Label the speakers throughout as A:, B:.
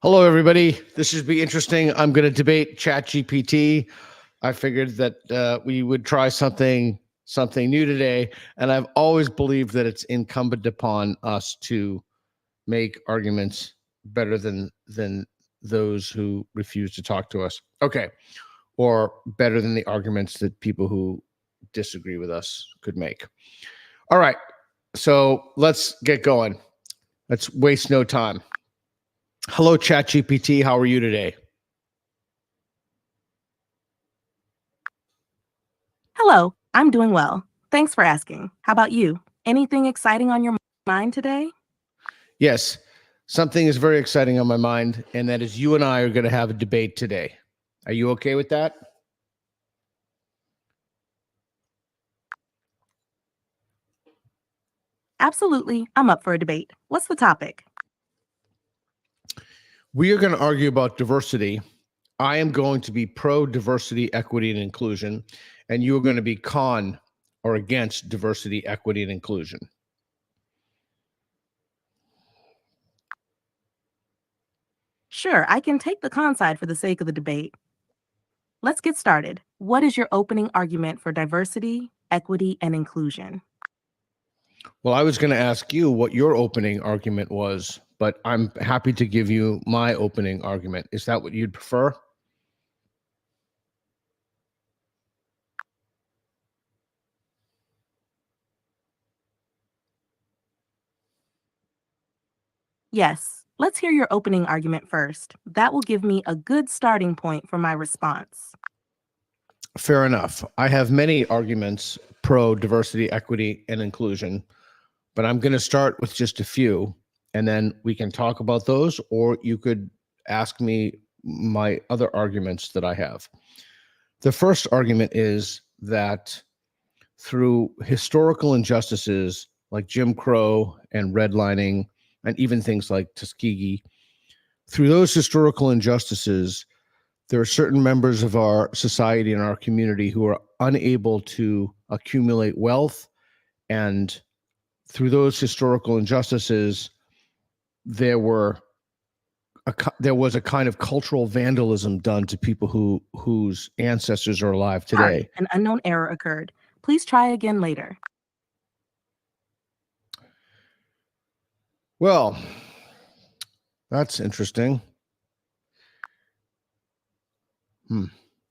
A: Hello, everybody. This should be interesting. I'm going to debate Chat GPT. I figured that we would try something new today, and I've always believed that it's incumbent upon us to make arguments better than those who refuse to talk to us. Okay, or better than the arguments that people who disagree with us could make. All right, so let's get going. Let's waste no time. Hello, Chat GPT. How are you today?
B: Hello, I'm doing well. Thanks for asking. How about you? Anything exciting on your mind today?
A: Yes, something is very exciting on my mind, and that is you and I are going to have a debate today. Are you okay with that?
B: Absolutely, I'm up for a debate. What's the topic?
A: We are going to argue about diversity. I am going to be pro diversity, equity, and inclusion, and you are going to be con or against diversity, equity, and inclusion.
B: Sure, I can take the con side for the sake of the debate. Let's get started. What is your opening argument for diversity, equity, and inclusion?
A: Well, I was going to ask you what your opening argument was, but I'm happy to give you my opening argument. Is that what you'd prefer?
B: Yes, let's hear your opening argument first. That will give me a good starting point for my response.
A: Fair enough. I have many arguments pro diversity, equity, and inclusion, but I'm going to start with just a few, and then we can talk about those, or you could ask me my other arguments that I have. The first argument is that through historical injustices like Jim Crow and redlining, and even things like Tuskegee, through those historical injustices, there are certain members of our society and our community who are unable to accumulate wealth, and through those historical injustices, there was a kind of cultural vandalism done to people whose ancestors are alive today.
B: Sorry, an unknown error occurred. Please try again later.
A: Well, that's interesting.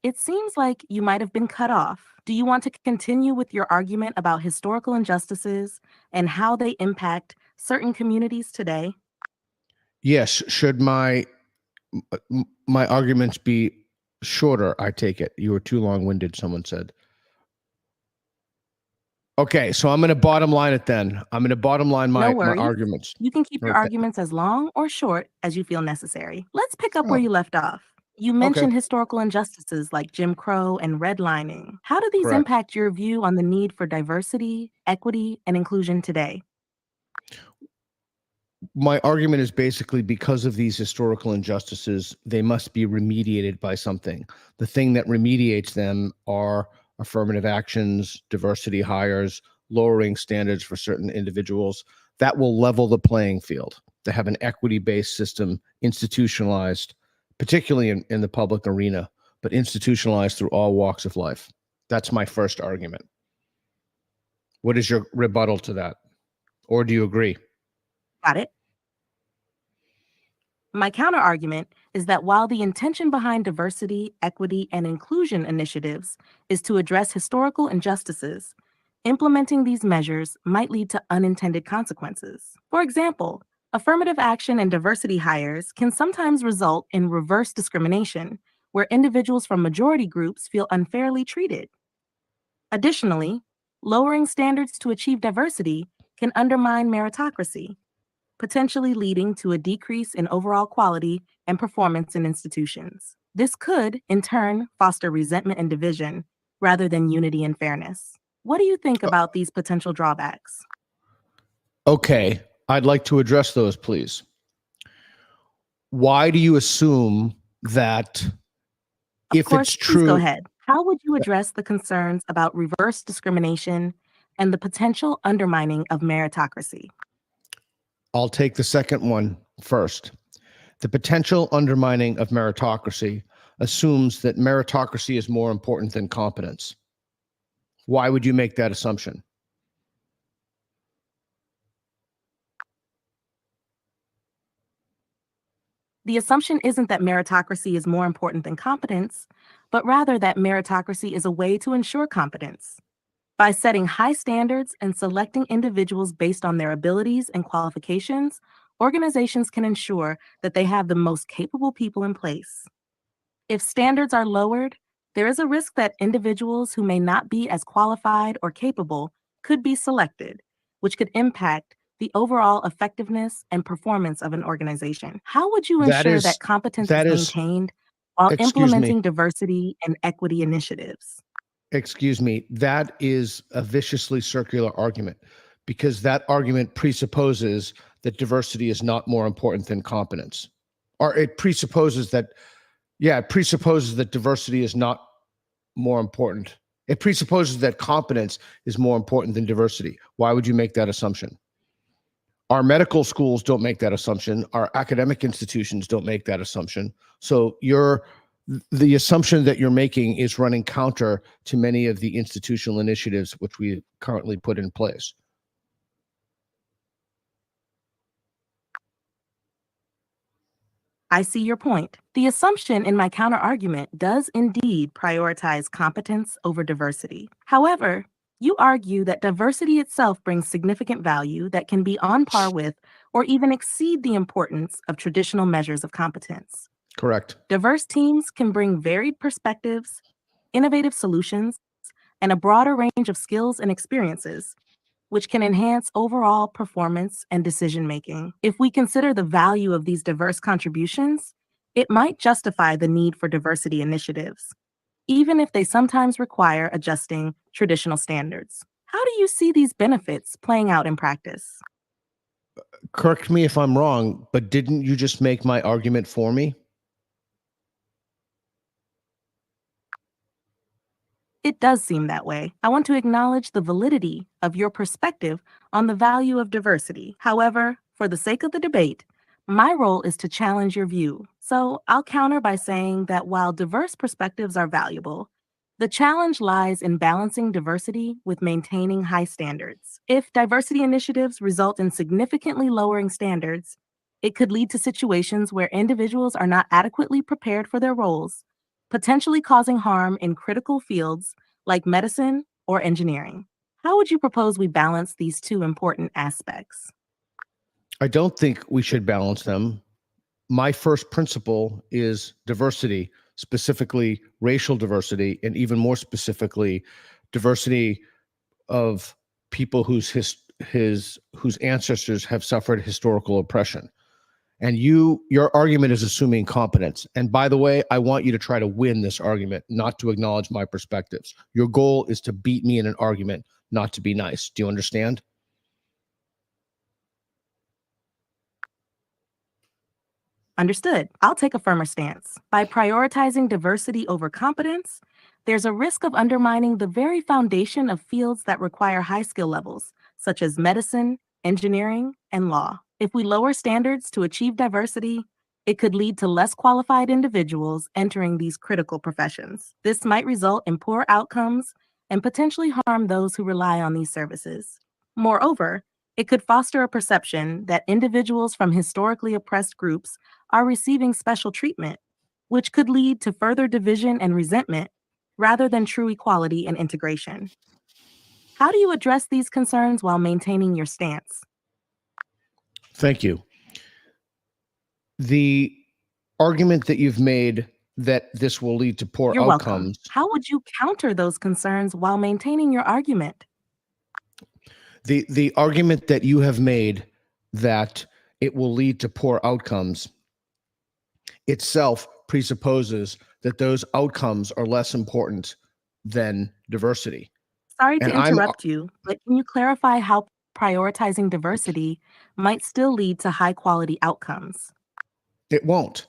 B: It seems like you might have been cut off. Do you want to continue with your argument about historical injustices and how they impact certain communities today?
A: Yes, should my arguments be shorter? I take it. You were too long-winded, someone said. Okay, so I'm going to bottom line it then. I'm going to bottom line my arguments.
B: You can keep your
A: Okay.
B: arguments as long or short as you feel necessary. Let's pick up where
A: Oh.
B: you left off. You mentioned historical injustices like Jim Crow and redlining. How do these
A: Correct.
B: impact your view on the need for diversity, equity, and inclusion today?
A: My argument is basically because of these historical injustices, they must be remediated by something. The thing that remediates them are affirmative actions, diversity hires, lowering standards for certain individuals. That will level the playing field, to have an equity-based system institutionalized, particularly in the public arena, but institutionalized through all walks of life. That's my first argument. What is your rebuttal to that? Or do you agree?
B: Got it. My counterargument is that while the intention behind diversity, equity, and inclusion initiatives is to address historical injustices, implementing these measures might lead to unintended consequences. For example, affirmative action and diversity hires can sometimes result in reverse discrimination, where individuals from majority groups feel unfairly treated. Additionally, lowering standards to achieve diversity can undermine meritocracy, potentially leading to a decrease in overall quality and performance in institutions. This could, in turn, foster resentment and division rather than unity and fairness. What do you think about these potential drawbacks?
A: Okay, I'd like to address those, please. Why do you assume that if it's true?
B: Please go ahead. How would you address the concerns about reverse discrimination and the potential undermining of meritocracy?
A: I'll take the second one first. The potential undermining of meritocracy assumes that meritocracy is more important than competence. Why would you make that assumption?
B: The assumption isn't that meritocracy is more important than competence, but rather that meritocracy is a way to ensure competence. By setting high standards and selecting individuals based on their abilities and qualifications, organizations can ensure that they have the most capable people in place. If standards are lowered, there is a risk that individuals who may not be as qualified or capable could be selected, which could impact the overall effectiveness and performance of an organization. How would you
A: That
B: ensure
A: is,
B: that competence is
A: that is,
B: maintained while
A: excuse me,
B: implementing diversity and equity initiatives?
A: that is a viciously circular argument, because that argument presupposes that diversity is not more important than competence. Or it presupposes that, it presupposes that diversity is not more important. It presupposes that competence is more important than diversity. Why would you make that assumption? Our medical schools don't make that assumption. Our academic institutions don't make that assumption. So the assumption that you're making is running counter to many of the institutional initiatives which we currently put in place.
B: I see your point. The assumption in my counterargument does indeed prioritize competence over diversity. However, you argue that diversity itself brings significant value that can be on par with or even exceed the importance of traditional measures of competence.
A: Correct.
B: Diverse teams can bring varied perspectives, innovative solutions, and a broader range of skills and experiences, which can enhance overall performance and decision making. If we consider the value of these diverse contributions, it might justify the need for diversity initiatives, even if they sometimes require adjusting traditional standards. How do you see these benefits playing out in practice?
A: Correct me if I'm wrong, but didn't you just make my argument for me?
B: It does seem that way. I want to acknowledge the validity of your perspective on the value of diversity. However, for the sake of the debate, my role is to challenge your view. So I'll counter by saying that while diverse perspectives are valuable, the challenge lies in balancing diversity with maintaining high standards. If diversity initiatives result in significantly lowering standards, it could lead to situations where individuals are not adequately prepared for their roles, potentially causing harm in critical fields like medicine or engineering. How would you propose we balance these two important aspects?
A: I don't think we should balance them. My first principle is diversity, specifically racial diversity, and even more specifically, diversity of people whose ancestors have suffered historical oppression. And your argument is assuming competence. And by the way, I want you to try to win this argument, not to acknowledge my perspectives. Your goal is to beat me in an argument, not to be nice. Do you understand?
B: Understood. I'll take a firmer stance. By prioritizing diversity over competence, there's a risk of undermining the very foundation of fields that require high skill levels, such as medicine, engineering, and law. If we lower standards to achieve diversity, it could lead to less qualified individuals entering these critical professions. This might result in poor outcomes and potentially harm those who rely on these services. Moreover, it could foster a perception that individuals from historically oppressed groups are receiving special treatment, which could lead to further division and resentment rather than true equality and integration. How do you address these concerns while maintaining your stance?
A: Thank you. The argument that you've made that this will lead to poor
B: You're welcome.
A: outcomes,
B: How would you counter those concerns while maintaining your argument?
A: the argument that you have made that it will lead to poor outcomes itself presupposes that those outcomes are less important than diversity.
B: Sorry to
A: And I'm
B: interrupt you, but can you clarify how prioritizing diversity might still lead to high quality outcomes?
A: it won't.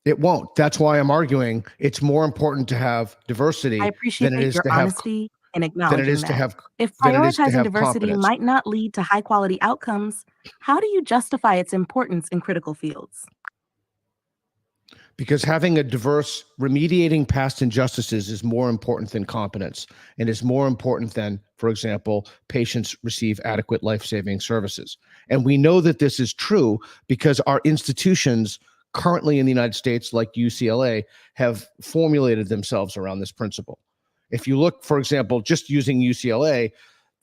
A: It won't. That's why I'm arguing it's more important to have
B: I
A: diversity than it
B: appreciate
A: is
B: your
A: to have.
B: honesty in
A: than it
B: acknowledging
A: is to
B: that.
A: have
B: If
A: than it is to
B: prioritizing
A: have
B: diversity
A: competence.
B: might not lead to high quality outcomes, how do you justify its importance in critical fields?
A: Because having a diverse, remediating past injustices is more important than competence, and is more important than, for example, patients receive adequate life-saving services. And we know that this is true because our institutions currently in the United States, like UCLA, have formulated themselves around this principle. If you look, for example, just using UCLA,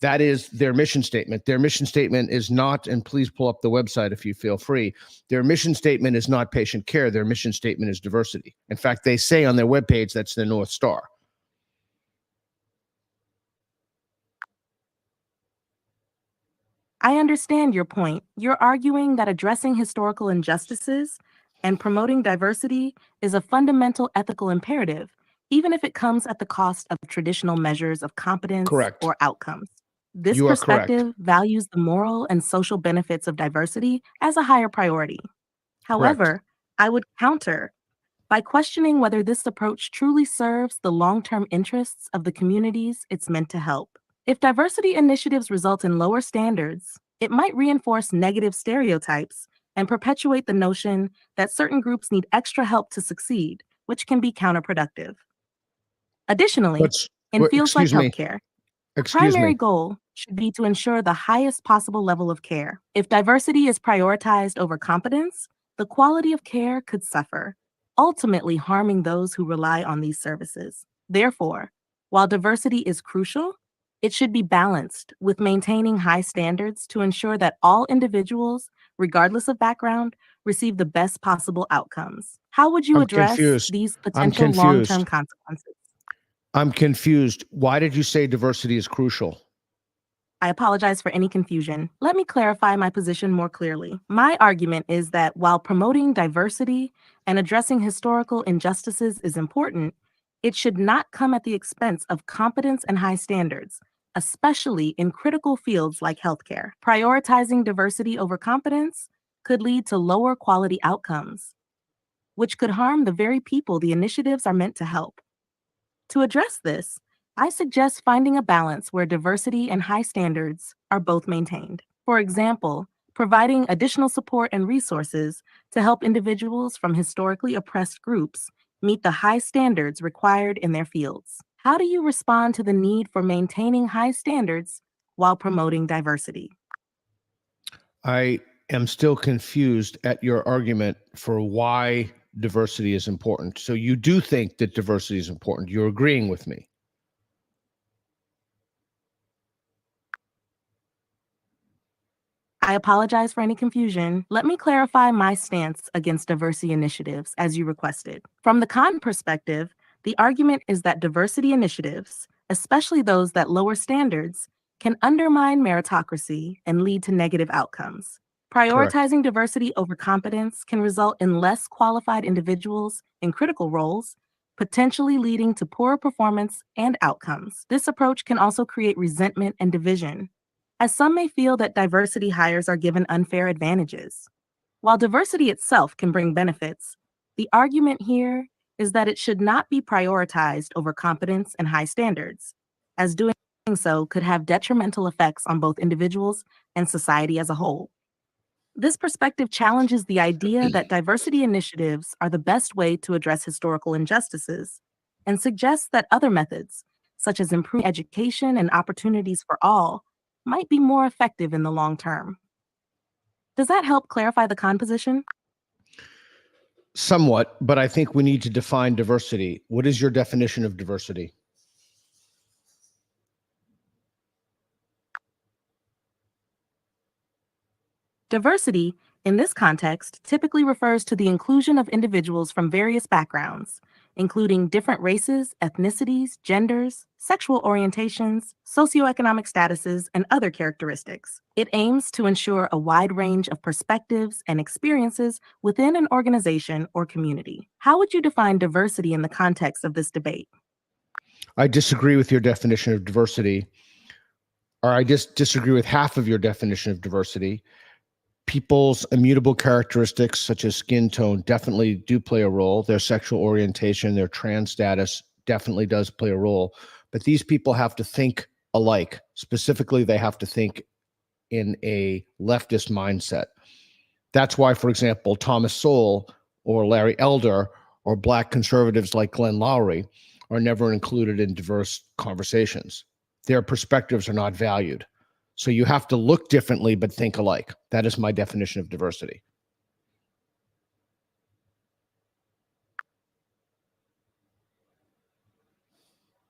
A: that is their mission statement. Their mission statement is not, and please pull up the website if you feel free, their mission statement is not patient care. Their mission statement is diversity. In fact, they say on their webpage that's the North Star.
B: I understand your point. You're arguing that addressing historical injustices and promoting diversity is a fundamental ethical imperative, even if it comes at the cost of traditional measures of competence
A: Correct.
B: or outcomes. This
A: You are correct.
B: perspective values the moral and social benefits of diversity as a higher priority.
A: Correct.
B: However, I would counter by questioning whether this approach truly serves the long term interests of the communities it's meant to help. If diversity initiatives result in lower standards, it might reinforce negative stereotypes and perpetuate the notion that certain groups need extra help to succeed, which can be counterproductive. Additionally,
A: But
B: in fields like
A: excuse me.
B: healthcare, the
A: Excuse
B: primary
A: me.
B: goal should be to ensure the highest possible level of care. If diversity is prioritized over competence, the quality of care could suffer, ultimately harming those who rely on these services. Therefore, while diversity is crucial, it should be balanced with maintaining high standards to ensure that all individuals, regardless of background, receive the best possible outcomes. How would you
A: I'm
B: address
A: confused.
B: these
A: I'm
B: potential long term
A: confused.
B: consequences?
A: I'm confused. Why did you say diversity is crucial?
B: I apologize for any confusion. Let me clarify my position more clearly. My argument is that while promoting diversity and addressing historical injustices is important, it should not come at the expense of competence and high standards, especially in critical fields like healthcare. Prioritizing diversity over competence could lead to lower quality outcomes, which could harm the very people the initiatives are meant to help. To address this, I suggest finding a balance where diversity and high standards are both maintained. For example, providing additional support and resources to help individuals from historically oppressed groups meet the high standards required in their fields. How do you respond to the need for maintaining high standards while promoting diversity?
A: I am still confused at your argument for why diversity is important. So you do think that diversity is important. You're agreeing with me.
B: I apologize for any confusion. Let me clarify my stance against diversity initiatives as you requested. From the con perspective, the argument is that diversity initiatives, especially those that lower standards, can undermine meritocracy and lead to negative outcomes.
A: Correct.
B: Prioritizing diversity over competence can result in less qualified individuals in critical roles, potentially leading to poorer performance and outcomes. This approach can also create resentment and division, as some may feel that diversity hires are given unfair advantages. While diversity itself can bring benefits, the argument here is that it should not be prioritized over competence and high standards, as doing so could have detrimental effects on both individuals and society as a whole. This perspective challenges the idea that diversity initiatives are the best way to address historical injustices and suggests that other methods, such as improving education and opportunities for all, might be more effective in the long term. Does that help clarify the con position?
A: Somewhat, but I think we need to define diversity. What is your definition of diversity?
B: Diversity, in this context, typically refers to the inclusion of individuals from various backgrounds, including different races, ethnicities, genders, sexual orientations, socioeconomic statuses, and other characteristics. It aims to ensure a wide range of perspectives and experiences within an organization or community. How would you define diversity in the context of this debate?
A: I disagree with your definition of diversity, or I just disagree with half of your definition of diversity. People's immutable characteristics, such as skin tone, definitely do play a role. Their sexual orientation, their trans status definitely does play a role. but these people have to think alike. Specifically, they have to think in a leftist mindset. That's why, for example, Thomas Sowell or Larry Elder or Black conservatives like Glenn Loury are never included in diverse conversations. Their perspectives are not valued. So you have to look differently but think alike. That is my definition of diversity.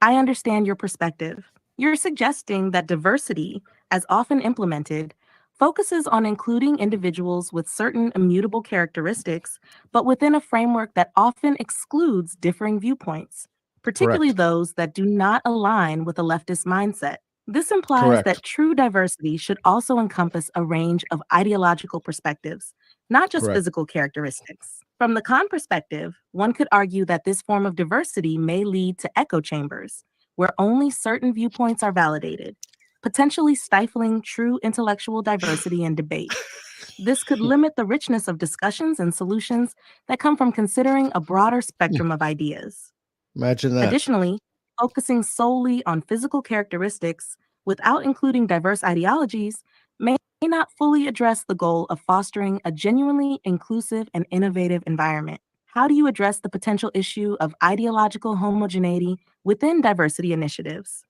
B: I understand your perspective. You're suggesting that diversity, as often implemented, focuses on including individuals with certain immutable characteristics, but within a framework that often excludes differing viewpoints, particularly
A: Correct.
B: those that do not align with a leftist mindset. This implies
A: Correct.
B: that true diversity should also encompass a range of ideological perspectives, not just
A: Correct.
B: physical characteristics. From the con perspective, one could argue that this form of diversity may lead to echo chambers, where only certain viewpoints are validated, potentially stifling true intellectual diversity and debate. This could limit the richness of discussions and solutions that come from considering a broader spectrum of ideas.
A: Imagine that.
B: Additionally, focusing solely on physical characteristics without including diverse ideologies may not fully address the goal of fostering a genuinely inclusive and innovative environment. How do you address the potential issue of ideological homogeneity within diversity initiatives?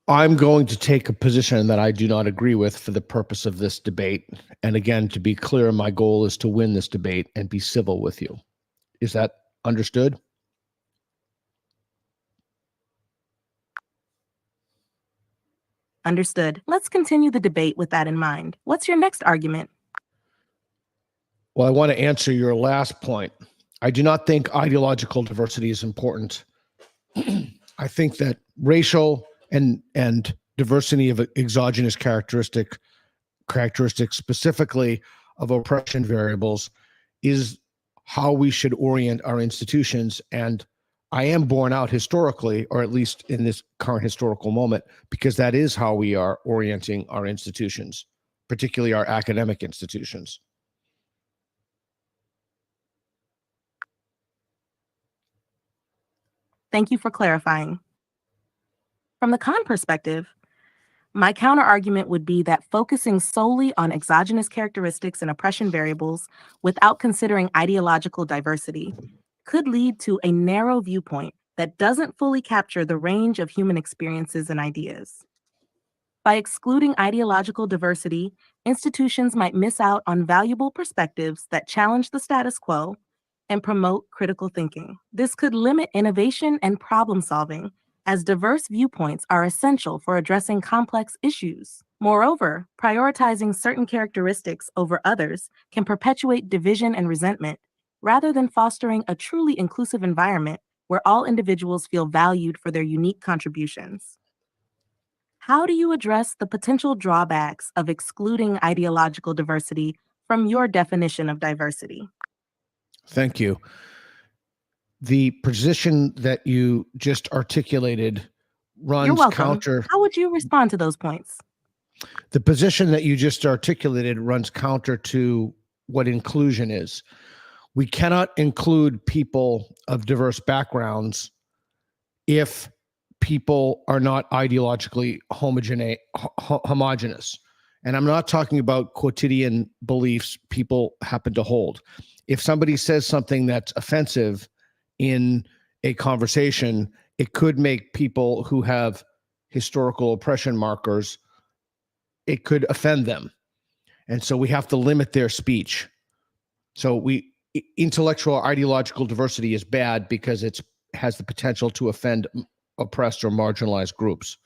A: I'm going to take a position that I do not agree with for the purpose of this debate. And again, to be clear, my goal is to win this debate and be civil with you. Is that understood?
B: Understood. Let's continue the debate with that in mind. What's your next argument?
A: Well, I want to answer your last point. I do not think ideological diversity is important. I think that racial and diversity of exogenous characteristics specifically of oppression variables is how we should orient our institutions. And I am borne out historically, or at least in this current historical moment, because that is how we are orienting our institutions, particularly our academic institutions.
B: Thank you for clarifying. From the con perspective, my counterargument would be that focusing solely on exogenous characteristics and oppression variables without considering ideological diversity could lead to a narrow viewpoint that doesn't fully capture the range of human experiences and ideas. By excluding ideological diversity, institutions might miss out on valuable perspectives that challenge the status quo and promote critical thinking. This could limit innovation and problem solving, as diverse viewpoints are essential for addressing complex issues. Moreover, prioritizing certain characteristics over others can perpetuate division and resentment, rather than fostering a truly inclusive environment where all individuals feel valued for their unique contributions. How do you address the potential drawbacks of excluding ideological diversity from your definition of diversity?
A: Thank you. The position that you just articulated
B: You're
A: runs
B: welcome.
A: counter.
B: How would you respond to those points?
A: The position that you just articulated runs counter to what inclusion is. We cannot include people of diverse backgrounds if people are not ideologically homogeneous. And I'm not talking about quotidian beliefs people happen to hold. If somebody says something that's offensive in a conversation, it could make people who have historical oppression markers, it could offend them. And so we have to limit their speech. So intellectual ideological diversity is bad because it has the potential to offend oppressed or marginalized groups.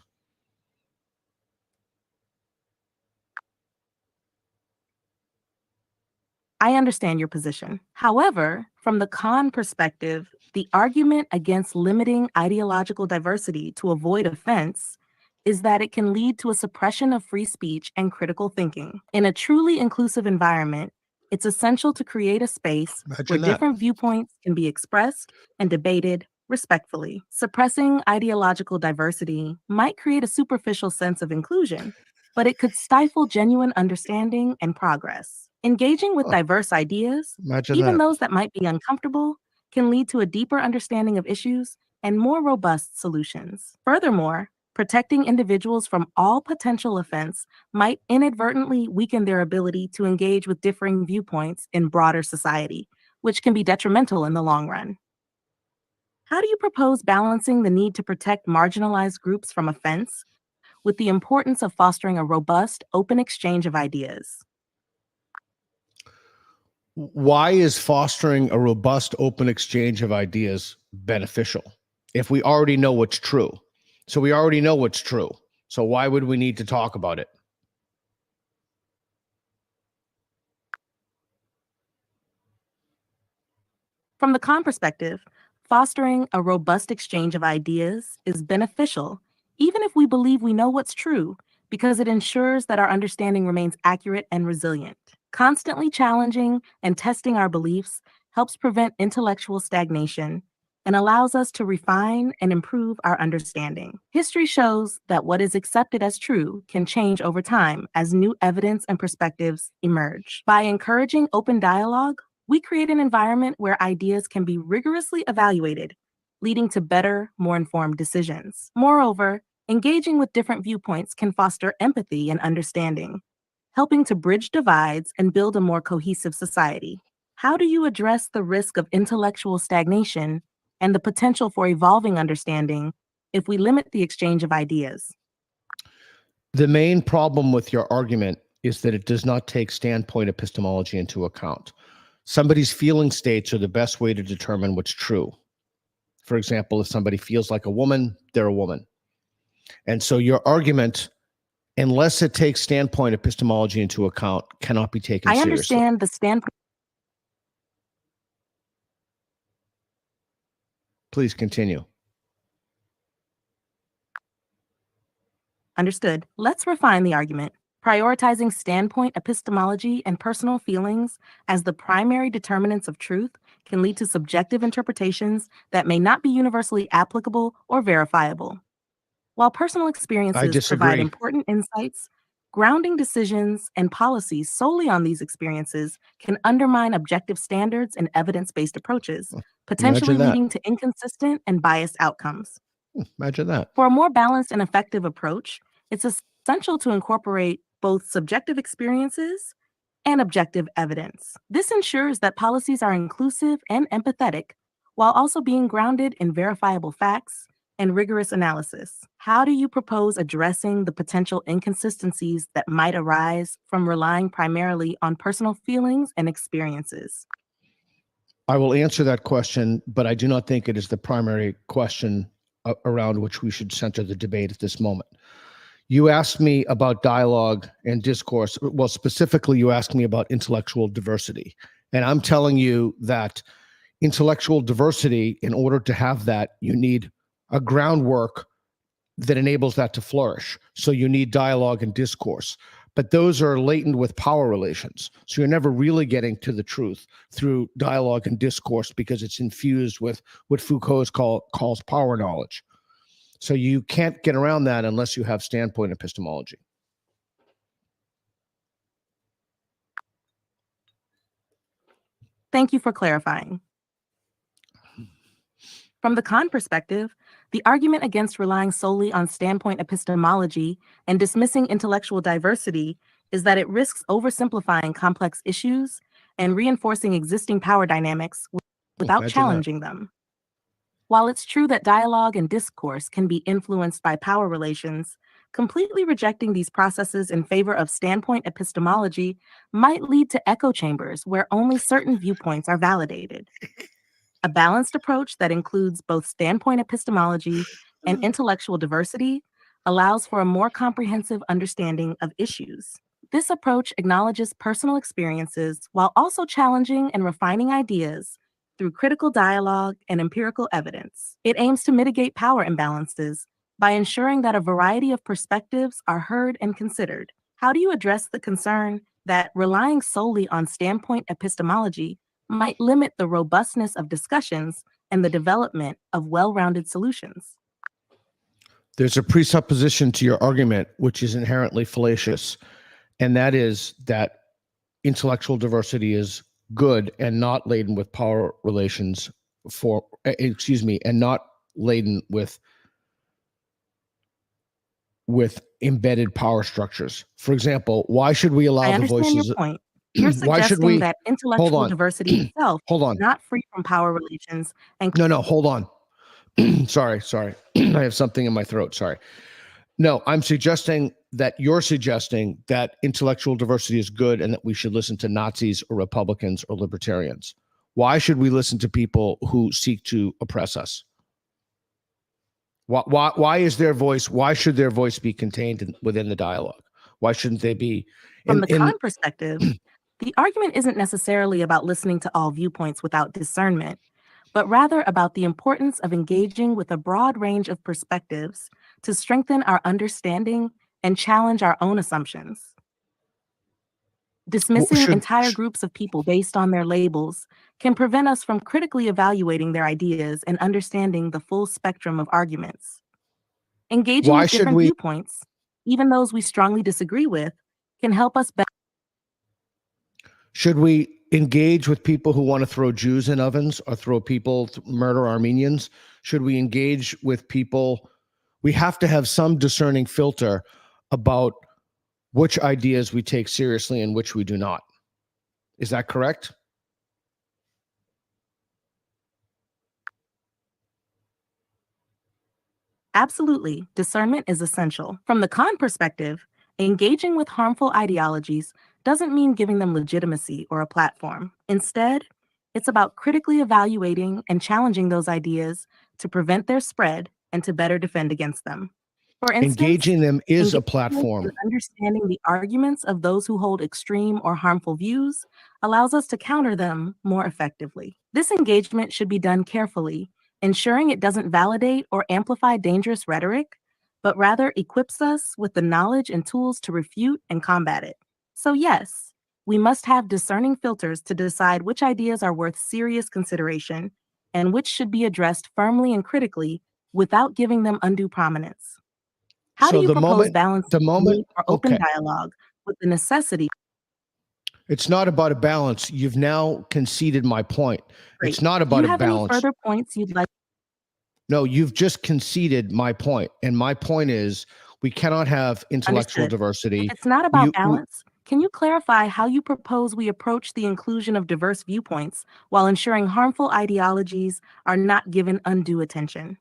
B: I understand your position. However, from the con perspective, the argument against limiting ideological diversity to avoid offense is that it can lead to a suppression of free speech and critical thinking. In a truly inclusive environment, it's essential to create a space where
A: Imagine that.
B: different viewpoints can be expressed and debated respectfully. Suppressing ideological diversity might create a superficial sense of inclusion, but it could stifle genuine understanding and progress. Engaging with
A: Oh,
B: diverse ideas,
A: imagine
B: even
A: that.
B: those that might be uncomfortable, can lead to a deeper understanding of issues and more robust solutions. Furthermore, protecting individuals from all potential offense might inadvertently weaken their ability to engage with differing viewpoints in broader society, which can be detrimental in the long run. How do you propose balancing the need to protect marginalized groups from offense with the importance of fostering a robust, open exchange of ideas?
A: Why is fostering a robust, open exchange of ideas beneficial if we already know what's true? So we already know what's true. So why would we need to talk about it?
B: From the con perspective, fostering a robust exchange of ideas is beneficial, even if we believe we know what's true, because it ensures that our understanding remains accurate and resilient. Constantly challenging and testing our beliefs helps prevent intellectual stagnation and allows us to refine and improve our understanding. History shows that what is accepted as true can change over time as new evidence and perspectives emerge. By encouraging open dialogue, we create an environment where ideas can be rigorously evaluated, leading to better, more informed decisions. Moreover, engaging with different viewpoints can foster empathy and understanding, helping to bridge divides and build a more cohesive society. How do you address the risk of intellectual stagnation and the potential for evolving understanding if we limit the exchange of ideas?
A: The main problem with your argument is that it does not take standpoint epistemology into account. Somebody's feeling states are the best way to determine what's true. For example, if somebody feels like a woman, they're a woman. And so your argument, unless it takes standpoint epistemology into account, cannot be taken
B: I
A: seriously.
B: understand the standpoint.
A: Please continue.
B: Understood. Let's refine the argument. Prioritizing standpoint epistemology and personal feelings as the primary determinants of truth can lead to subjective interpretations that may not be universally applicable or verifiable. While personal
A: I
B: experiences provide
A: disagree.
B: important insights, grounding decisions and policies solely on these experiences can undermine objective standards and evidence based approaches, potentially
A: Imagine that.
B: leading to inconsistent and biased outcomes.
A: Imagine that.
B: For a more balanced and effective approach, it's essential to incorporate both subjective experiences and objective evidence. This ensures that policies are inclusive and empathetic while also being grounded in verifiable facts and rigorous analysis. How do you propose addressing the potential inconsistencies that might arise from relying primarily on personal feelings and experiences?
A: I will answer that question, but I do not think it is the primary question around which we should center the debate at this moment. You asked me about dialogue and discourse. Well, specifically, you asked me about intellectual diversity. And I'm telling you that intellectual diversity, in order to have that, you need a groundwork that enables that to flourish. So you need dialogue and discourse. But those are latent with power relations. So you're never really getting to the truth through dialogue and discourse because it's infused with what Foucault calls power knowledge. So you can't get around that unless you have standpoint epistemology.
B: Thank you for clarifying. From the con perspective, the argument against relying solely on standpoint epistemology and dismissing intellectual diversity is that it risks oversimplifying complex issues and reinforcing existing power dynamics without
A: Imagine that.
B: challenging them. While it's true that dialogue and discourse can be influenced by power relations, completely rejecting these processes in favor of standpoint epistemology might lead to echo chambers where only certain viewpoints are validated. A balanced approach that includes both standpoint epistemology and intellectual diversity allows for a more comprehensive understanding of issues. This approach acknowledges personal experiences while also challenging and refining ideas through critical dialogue and empirical evidence. It aims to mitigate power imbalances by ensuring that a variety of perspectives are heard and considered. How do you address the concern that relying solely on standpoint epistemology might limit the robustness of discussions and the development of well-rounded solutions?
A: There's a presupposition to your argument which is inherently fallacious, and that is that intellectual diversity is good and not laden with power relations and not laden with embedded power structures. For example, why should we allow
B: I
A: the
B: understand your
A: voices?
B: point. You're
A: Why should
B: suggesting
A: we?
B: that
A: Hold
B: intellectual
A: on.
B: diversity itself
A: Hold
B: is
A: on.
B: not free from power relations and
A: No, hold on. Sorry. I have something in my throat. Sorry. No, I'm suggesting that you're suggesting that intellectual diversity is good and that we should listen to Nazis or Republicans or libertarians. Why should we listen to people who seek to oppress us? Why is their voice? Why should their voice be contained within the dialogue? Why shouldn't they be?
B: from the Kant perspective, the argument isn't necessarily about listening to all viewpoints without discernment, but rather about the importance of engaging with a broad range of perspectives to strengthen our understanding and challenge our own assumptions. Dismissing entire groups of people based on their labels can prevent us from critically evaluating their ideas and understanding the full spectrum of arguments. Engaging with different viewpoints, even those we strongly disagree with, can help us better.
A: Should we engage with people who want to throw Jews in ovens or murder Armenians? Should we engage with people? We have to have some discerning filter about which ideas we take seriously and which we do not. Is that correct?
B: Absolutely, discernment is essential. From the Kant perspective, engaging with harmful ideologies doesn't mean giving them legitimacy or a platform. Instead, it's about critically evaluating and challenging those ideas to prevent their spread and to better defend against them. For instance,
A: engaging them is a platform.
B: Understanding the arguments of those who hold extreme or harmful views allows us to counter them more effectively. This engagement should be done carefully, ensuring it doesn't validate or amplify dangerous rhetoric, but rather equips us with the knowledge and tools to refute and combat it. So yes, we must have discerning filters to decide which ideas are worth serious consideration and which should be addressed firmly and critically without giving them undue prominence. How do you propose balancing or open dialogue with the necessity?
A: It's not about a balance. You've now conceded my point.
B: Great.
A: It's not about a balance.
B: Do you have any further points you'd like?
A: No, you've just conceded my point. And my point is we cannot have intellectual diversity.
B: If it's not about balance, can you clarify how you propose we approach the inclusion of diverse viewpoints while ensuring harmful ideologies are not given undue attention?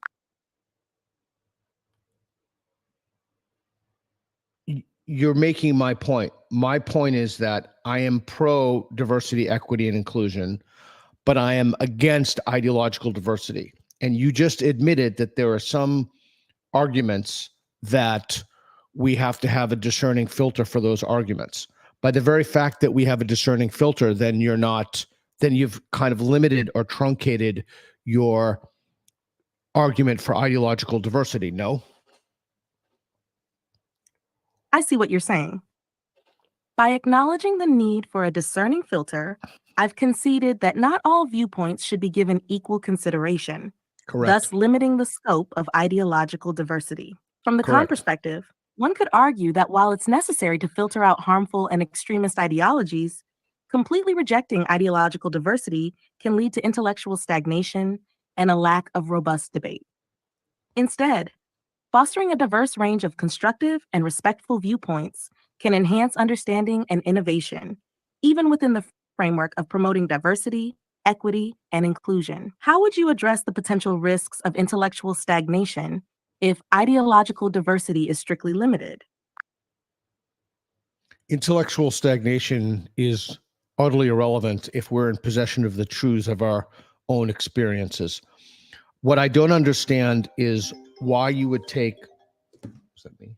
A: You're making my point. My point is that I am pro diversity, equity, and inclusion, but I am against ideological diversity. And you just admitted that there are some arguments that we have to have a discerning filter for those arguments. By the very fact that we have a discerning filter, then you've kind of limited or truncated your argument for ideological diversity. No?
B: I see what you're saying. By acknowledging the need for a discerning filter, I've conceded that not all viewpoints should be given equal consideration, thus limiting the scope of ideological diversity. From the Kant perspective, one could argue that while it's necessary to filter out harmful and extremist ideologies, completely rejecting ideological diversity can lead to intellectual stagnation and a lack of robust debate. Instead, fostering a diverse range of constructive and respectful viewpoints can enhance understanding and innovation, even within the framework of promoting diversity, equity, and inclusion. How would you address the potential risks of intellectual stagnation if ideological diversity is strictly limited?
A: Intellectual stagnation is utterly irrelevant if we're in possession of the truths of our own experiences. What I don't understand is why you would take. Is that me?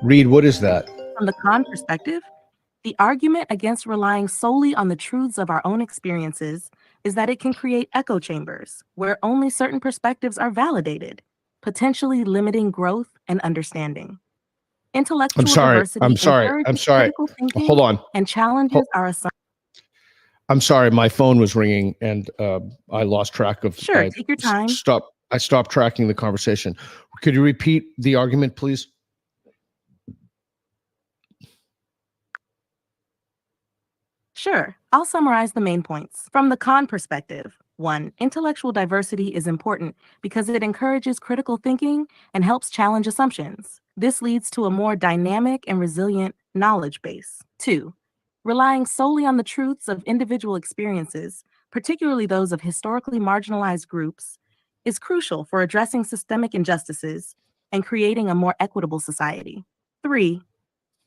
A: Reed, what is that?
B: From the Kant perspective, the argument against relying solely on the truths of our own experiences is that it can create echo chambers where only certain perspectives are validated, potentially limiting growth and understanding. Intellectual diversity encourages critical thinking
A: Hold on.
B: and challenges our assumptions.
A: I'm sorry, my phone was ringing and I lost track of.
B: Sure, take your time.
A: Stop. I stopped tracking the conversation. Could you repeat the argument, please?
B: Sure, I'll summarize the main points. From the con perspective, 1. Intellectual diversity is important because it encourages critical thinking and helps challenge assumptions. This leads to a more dynamic and resilient knowledge base. 2. Relying solely on the truths of individual experiences, particularly those of historically marginalized groups, is crucial for addressing systemic injustices and creating a more equitable society. 3.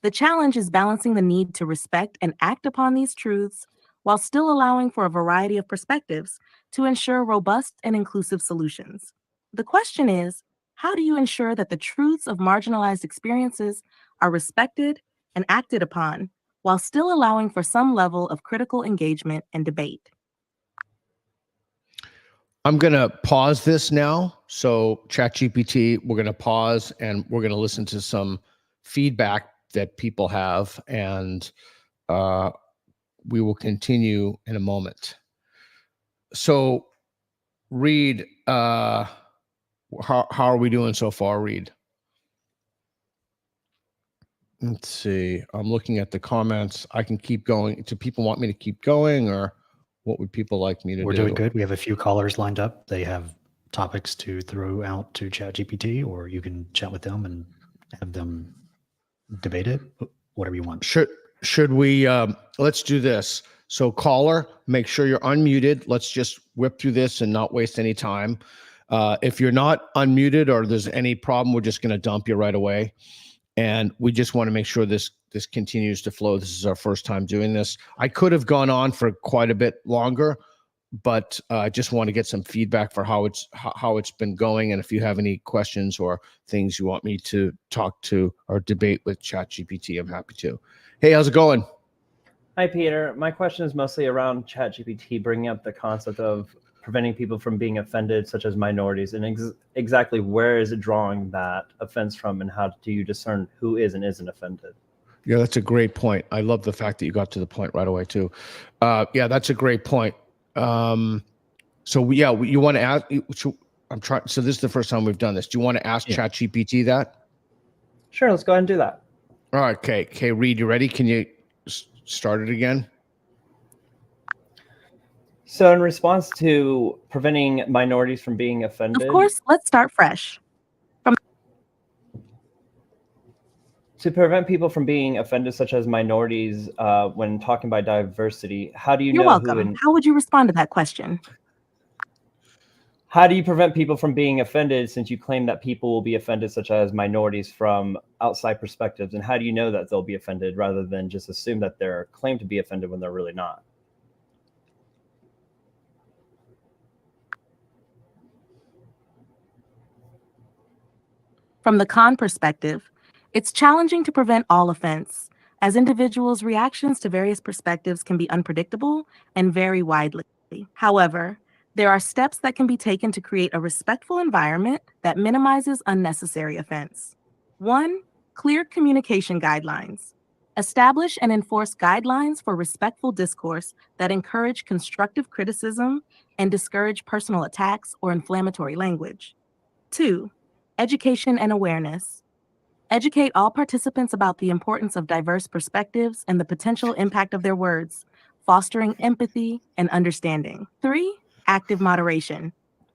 B: The challenge is balancing the need to respect and act upon these truths while still allowing for a variety of perspectives to ensure robust and inclusive solutions. The question is, how do you ensure that the truths of marginalized experiences are respected and acted upon while still allowing for some level of critical engagement and debate?
A: I'm going to pause this now. So ChatGPT, we're going to pause and we're going to listen to some feedback that people have, and we will continue in a moment. So Reed, how are we doing so far, Reed? Let's see. I'm looking at the comments. I can keep going. Do people want me to keep going, or what would people like me to do?
C: We're doing good. We have a few callers lined up. They have topics to throw out to ChatGPT, or you can chat with them and have them debate it, whatever you want.
A: Should we, let's do this. So caller, make sure you're unmuted. Let's just whip through this and not waste any time. If you're not unmuted or there's any problem, we're just going to dump you right away. And we just want to make sure this continues to flow. This is our first time doing this. I could have gone on for quite a bit longer, but I just want to get some feedback for how it's been going. And if you have any questions or things you want me to talk to or debate with ChatGPT, I'm happy to. Hey, how's it going?
D: Hi, Peter. My question is mostly around ChatGPT bringing up the concept of preventing people from being offended, such as minorities, and exactly where is it drawing that offense from, and how do you discern who is and isn't offended?
A: Yeah, that's a great point. I love the fact that you got to the point right away too. Yeah, that's a great point. So yeah, you want to ask? I'm trying. So this is the first time we've done this. Do you want to ask ChatGPT that?
D: Sure, let's go ahead and do that.
A: All right, okay, Reed, you ready? Can you start it again?
D: So in response to preventing minorities from being offended...
B: Of course, let's start fresh.
D: To prevent people from being offended, such as minorities, when talking about diversity, how do you know
B: You're welcome. How would you respond to that question?
D: How do you prevent people from being offended, since you claim that people will be offended, such as minorities, from outside perspectives? And how do you know that they'll be offended rather than just assume that they're claimed to be offended when they're really not?
B: From the con perspective, it's challenging to prevent all offense, as individuals' reactions to various perspectives can be unpredictable and vary widely. However, there are steps that can be taken to create a respectful environment that minimizes unnecessary offense. 1. Clear communication guidelines. Establish and enforce guidelines for respectful discourse that encourage constructive criticism and discourage personal attacks or inflammatory language. 2. Education and awareness. Educate all participants about the importance of diverse perspectives and the potential impact of their words, fostering empathy and understanding. 3. Active moderation.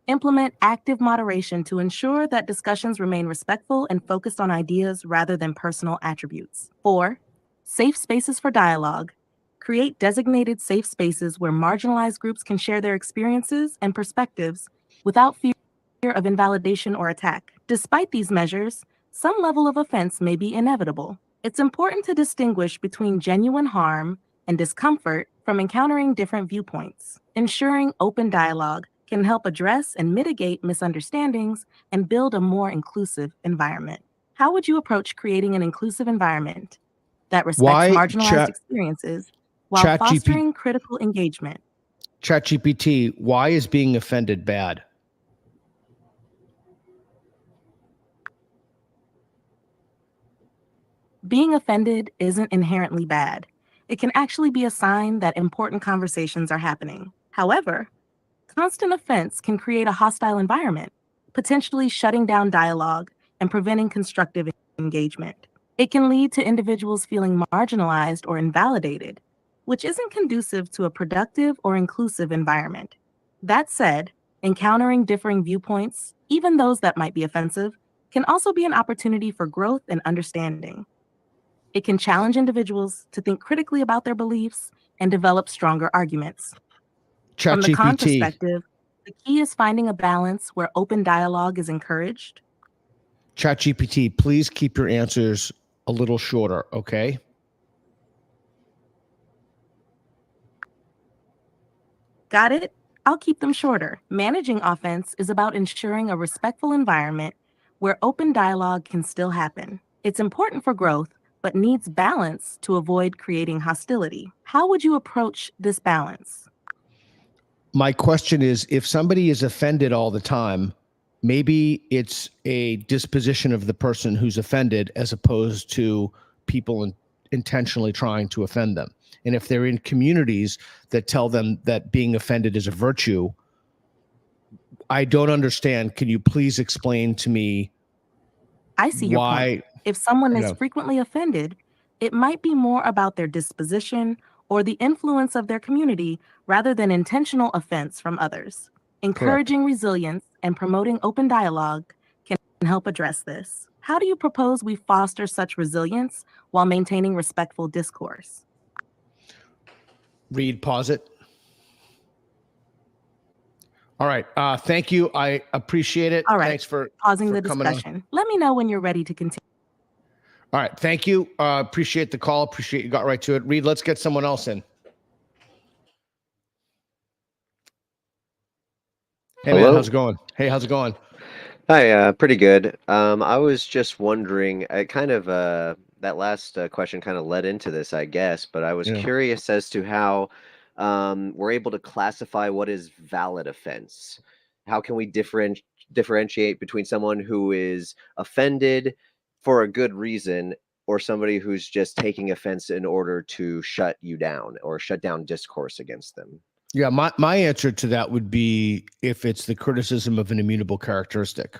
B: Implement active moderation to ensure that discussions remain respectful and focused on ideas rather than personal attributes. 4. Safe spaces for dialogue. Create designated safe spaces where marginalized groups can share their experiences and perspectives without fear of invalidation or attack. Despite these measures, some level of offense may be inevitable. It's important to distinguish between genuine harm and discomfort from encountering different viewpoints. Ensuring open dialogue can help address and mitigate misunderstandings and build a more inclusive environment. How would you approach creating an inclusive environment that respects marginalized experiences while fostering critical engagement?
A: ChatGPT, why is being offended bad?
B: Being offended isn't inherently bad. It can actually be a sign that important conversations are happening. However, constant offense can create a hostile environment. potentially shutting down dialogue and preventing constructive engagement. It can lead to individuals feeling marginalized or invalidated, which isn't conducive to a productive or inclusive environment. That said, encountering differing viewpoints, even those that might be offensive, can also be an opportunity for growth and understanding. It can challenge individuals to think critically about their beliefs and develop stronger arguments. From the con
A: ChatGPT.
B: perspective, the key is finding a balance where open dialogue is encouraged.
A: ChatGPT, please keep your answers a little shorter, okay?
B: Got it? I'll keep them shorter. Managing offense is about ensuring a respectful environment where open dialogue can still happen. It's important for growth, but needs balance to avoid creating hostility. How would you approach this balance?
A: My question is, if somebody is offended all the time, maybe it's a disposition of the person who's offended as opposed to people intentionally trying to offend them. And if they're in communities that tell them that being offended is a virtue, I don't understand. Can you please explain to me
B: I see your
A: why?
B: point. If someone is
A: Yeah.
B: frequently offended, it might be more about their disposition or the influence of their community rather than intentional offense from others. Encouraging resilience and promoting open dialogue can help address this. How do you propose we foster such resilience while maintaining respectful discourse?
A: Read, pause it. All right. Thank you. I appreciate it.
B: All right.
A: Thanks for
B: pausing the
A: coming on.
B: discussion. Let me know when you're ready to continue.
A: All right. Thank you. Appreciate the call. Appreciate you got right to it. Reed, let's get someone else in. Hey,
E: Hello?
A: man. How's it going? Hey, how's it going?
E: Hi, pretty good. I was just wondering, that last question kind of led into this, I guess, but I was
A: Yeah.
E: curious as to how we're able to classify what is valid offense. How can we differentiate between someone who is offended for a good reason or somebody who's just taking offense in order to shut you down or shut down discourse against them?
A: Yeah, my answer to that would be if it's the criticism of an immutable characteristic.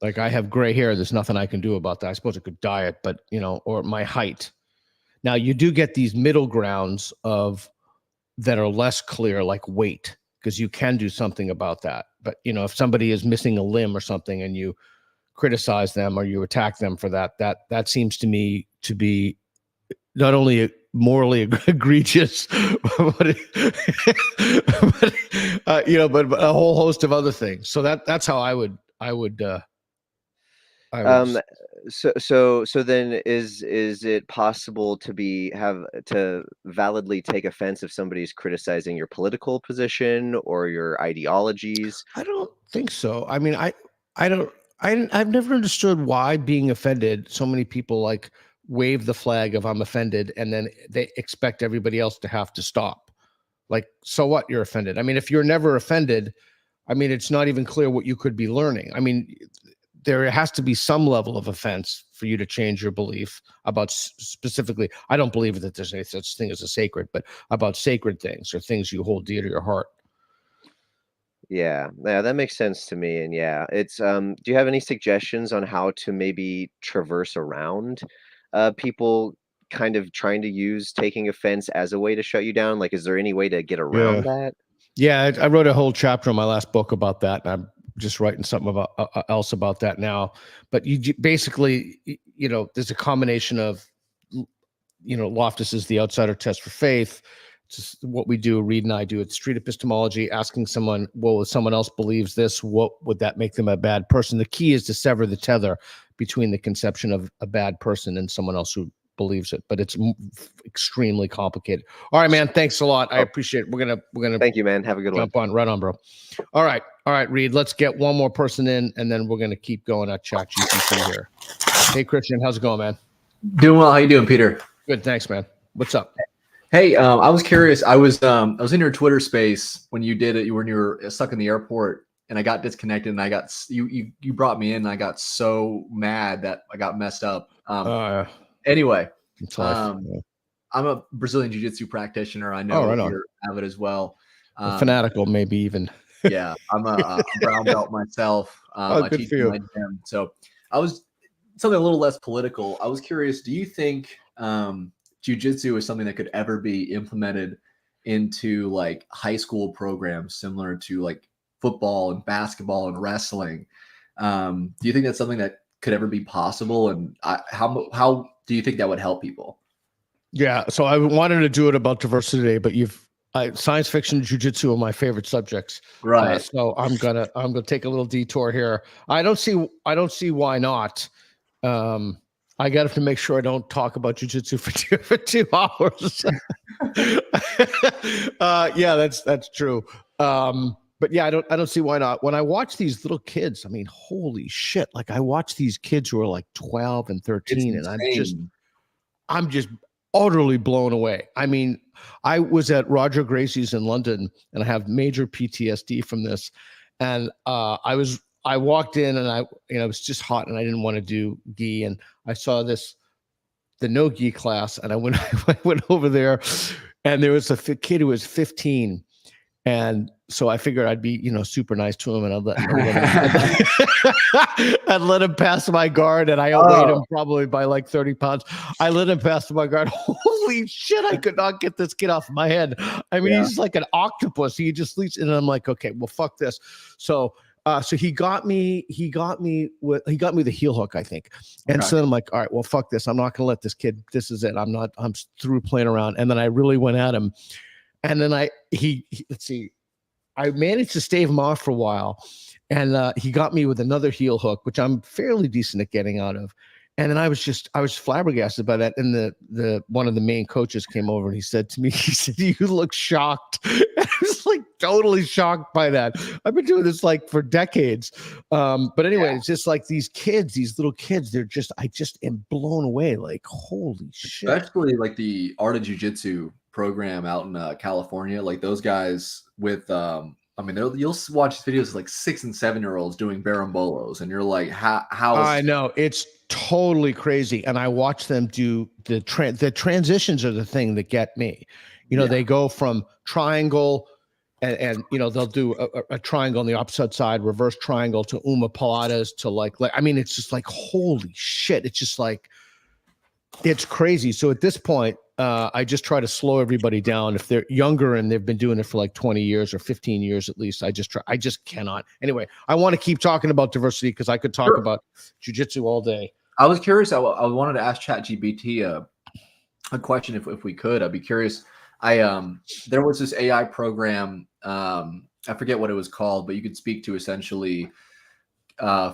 A: Like I have gray hair, there's nothing I can do about that. I suppose I could dye it, but or my height. Now you do get these middle grounds that are less clear, like weight, because you can do something about that. But if somebody is missing a limb or something and you criticize them or you attack them for that seems to me to be not only morally egregious, but but a whole host of other things. So that's how I would.
E: So then is it possible to validly take offense if somebody's criticizing your political position or your ideologies?
A: I don't think so. I mean, I've never understood why being offended, so many people like wave the flag of I'm offended and then they expect everybody else to have to stop. Like, so what, you're offended? I mean, if you're never offended, I mean, it's not even clear what you could be learning. I mean, there has to be some level of offense for you to change your belief about specifically. I don't believe that there's any such thing as a sacred, but about sacred things or things you hold dear to your heart.
E: Yeah, that makes sense to me. And yeah, it's do you have any suggestions on how to maybe traverse around people kind of trying to use taking offense as a way to shut you down? Like, is there any way to get around that?
A: Yeah, I wrote a whole chapter in my last book about that, and I'm just writing something about else about that now. But you basically, there's a combination of, Loftus's The Outsider Test for Faith. It's just what we do, Reed and I do. It's street epistemology, asking someone, well, if someone else believes this, what would that make them a bad person? The key is to sever the tether between the conception of a bad person and someone else who believes it, but it's extremely complicated. All right, man. Thanks a lot. I appreciate it. We're gonna
E: Thank you, man. Have a good one.
A: jump on right on, bro. All right, Reed. Let's get one more person in, and then we're gonna keep going at Chat GPT here. Hey, Christian, how's it going, man?
F: Doing well. How you doing, Peter?
A: Good, thanks, man. What's up?
F: Hey, I was curious. I was in your Twitter space when you did it. You were stuck in the airport, and I got disconnected, and I got you brought me in, and I got so mad that I got messed up. Anyway, I'm a Brazilian Jiu-Jitsu practitioner. I know
A: right on.
F: you're avid as well.
A: Fanatical, maybe even.
F: Yeah, I'm a brown belt myself.
A: Oh,
F: I
A: good
F: teach
A: for
F: in
A: you.
F: my gym. So I was something a little less political. I was curious, do you think jiu-jitsu is something that could ever be implemented into like high school programs similar to like football and basketball and wrestling? Do you think that's something that could ever be possible? And how do you think that would help people?
A: Yeah, so I wanted to do it about diversity today, but science fiction and jiu-jitsu are my favorite subjects.
F: Right.
A: So I'm gonna take a little detour here. I don't see why not. I got to make sure I don't talk about jiu-jitsu for 2 hours. Yeah, that's true. But yeah, I don't see why not. When I watch these little kids, I mean, holy shit! Like I watch these kids who are like 12 and 13,
F: It's
A: and
F: insane.
A: I'm just utterly blown away. I mean, I was at Roger Gracie's in London, and I have major PTSD from this. And I walked in, and it was just hot, and I didn't want to do gi, and I saw the no gi class, and I went over there, and there was a kid who was 15. And so I figured I'd be, super nice to him, and I'd let him pass my guard, and I outweighed him probably by like 30 pounds. I let him pass my guard. Holy shit! I could not get this kid off my head. I mean, he's like an octopus. He just leaps, and I'm like, okay, well, fuck this. So he got me. He got me with the heel hook, I think. And so then I'm like, all right, well, fuck this. I'm not gonna let this kid. This is it. I'm through playing around. And then I really went at him. And then let's see, I managed to stave him off for a while, and he got me with another heel hook, which I'm fairly decent at getting out of. And then I was flabbergasted by that. And the one of the main coaches came over, and he said to me, "You look shocked." And I was like totally shocked by that. I've been doing this like for decades. But anyway, it's just like these little kids, I just am blown away. Like, holy shit.
F: Especially like the Art of Jiu-Jitsu program out in California, like those guys with I mean, you'll watch videos of like 6 and 7-year-olds doing barambolos, and you're like, how
A: I know, it's totally crazy. And I watch them do the transitions are the thing that get me. They go from triangle and they'll do a triangle on the opposite side, reverse triangle to omoplatas to like I mean, it's just like, holy shit. It's just like, it's crazy. So at this point, I just try to slow everybody down. If they're younger and they've been doing it for like 20 years or 15 years at least, I just cannot. Anyway, I want to keep talking about diversity because I could talk about jiu-jitsu all day.
F: I was curious. I wanted to ask ChatGPT a question if we could. I'd be curious. There was this AI program. I forget what it was called, but you could speak to essentially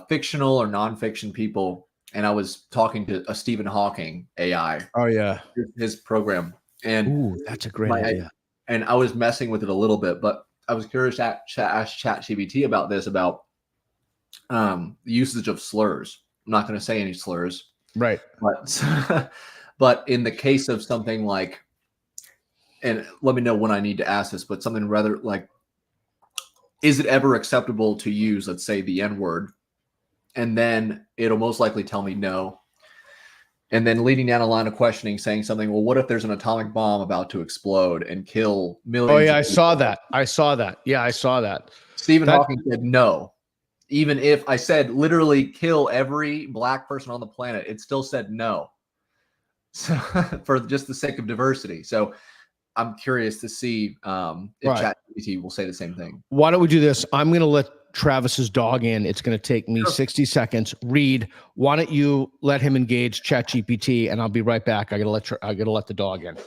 F: fictional or nonfiction people. And I was talking to a Stephen Hawking AI.
A: Oh yeah,
F: his program. And
A: ooh, that's a great idea.
F: And I was messing with it a little bit, but I was curious to ask ChatGPT about this, about the usage of slurs. I'm not going to say any slurs,
A: right?
F: But in the case of something like, and let me know when I need to ask this, but something rather like, is it ever acceptable to use, let's say, the N-word? And then it'll most likely tell me no. And then leading down a line of questioning, saying something, well, what if there's an atomic bomb about to explode and kill millions?
A: Oh yeah, I saw that. Yeah, I saw that.
F: Stephen Hawking said no. Even if I said literally kill every black person on the planet, it still said no. So for just the sake of diversity. So I'm curious to see if ChatGPT will say the same thing.
A: Why don't we do this? I'm going to let Travis's dog in. It's going to take me 60 seconds. Reed, why don't you let him engage ChatGPT, and I'll be right back. I got to let the dog in.